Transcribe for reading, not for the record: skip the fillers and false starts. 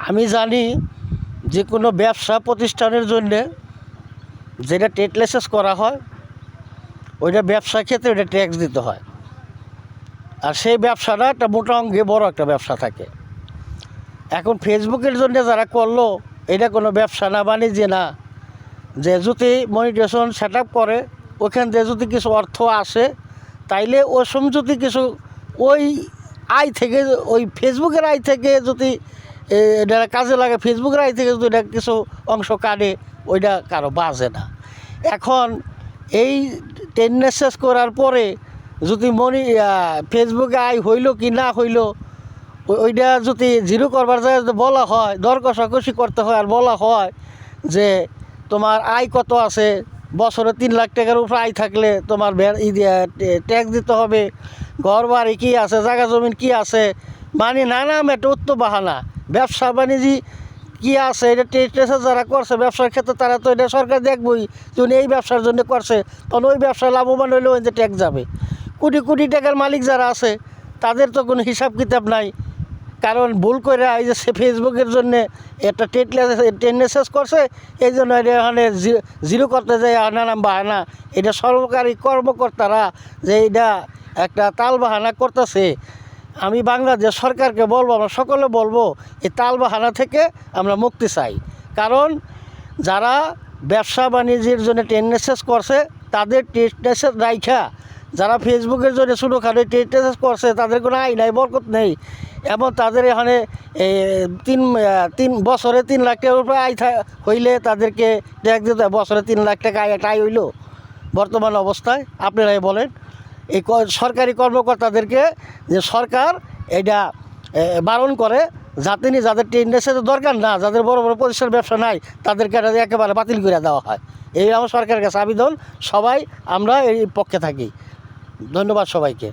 আমি জানি যে কোনো ব্যবসা প্রতিষ্ঠানের জন্যে যেটা ট্রেড লাইসেন্স করা হয় ওইটা ব্যবসার ক্ষেত্রে ওইটা ট্যাক্স দিতে হয়। আর সেই ব্যবসাটা একটা মোটা অঙ্কে বড় একটা ব্যবসা থাকে। এখন ফেসবুকের জন্য যারা করলো এটা কোনো ব্যবসা না, বাণিজ্য না, যে যদি মনিটাইজেশন সেট আপ করে ওখান থেকে যদি কিছু অর্থ আসে তাইলে ওই সময় যদি কিছু ওই আয় থেকে, ওই ফেসবুকের আয় থেকে যদি এটা কাজে লাগে, ফেসবুকের আয় থেকে যদি এটা কিছু অংশ কাটে ওইটা কারো বাজে না। এখন এই টেন্ডেন্সেস করার পরে যদি ফেসবুকে আয় হইল কি না হইল ওইটা যদি জিরো করবার যায় যদি বলা হয়, দর কষাকষি করতে হয় আর বলা হয় যে তোমার আয় কত আছে, বছরে 3 লাখ টাকার উপরে আয় থাকলে তোমার ট্যাক্স দিতে হবে, ঘর বাড়ি কী আছে, জায়গা জমিন কী আছে, মানে নানান একটা উত্তর বাহানা, ব্যবসা বাণিজ্য কী আছে এটা টেস্ট যারা করছে ব্যবসার ক্ষেত্রে তারা তো এটা সরকার দেখবই যে উনি এই ব্যবসার জন্য করছে, তখন ওই ব্যবসায় লাভবান হইলেও যে ট্যাক্স যাবে। কোটি কোটি টাকার মালিক যারা আছে তাদের তো কোনো হিসাব কিতাব নাই, কারণ ভুল করে এই যে ফেসবুকের জন্যে একটা টেন্ডেন্সেস করছে, এই জন্য এটা এখানে জিরো করতে যায় নানান বাহানা। এটা সরকারি কর্মকর্তারা যে এটা একটা তাল বাহানা করতেছে। আমি বাংলাদেশ সরকারকে বলবো, আমরা সকলে বলবো এই তাল বাহানা থেকে আমরা মুক্তি চাই। কারণ যারা ব্যবসা বাণিজ্যের জন্য টেন্ডেন্সেস করছে তাদের টেন্ডেন্সেস রাইখা, যারা ফেসবুকের জন্য ছোটোখাটো টেন্ডেন্সেস করছে তাদের কোনো আয় নাই, বরকত নেই, এবং তাদের এখানে 3 বছরে 3 লাখ টাকার উপরে আয় হইলে তাদেরকে ট্যাক্স দিতে হয়। বছরে 3 লাখ টাকা আয় হইল বর্তমান অবস্থায়, আপনারাই বলেন। এই সরকারি কর্মকর্তাদেরকে যে সরকার এটা বারণ করে যাতে যাদের টেন্ডেন্সের দরকার না, যাদের বড় বড় প্রতিষ্ঠান ব্যবসা নাই তাদেরকে একেবারে বাতিল করে দেওয়া হয়। এই আমার সরকারের কাছে আবেদন, সবাই আমরা এই পক্ষে থাকি। ধন্যবাদ সবাইকে।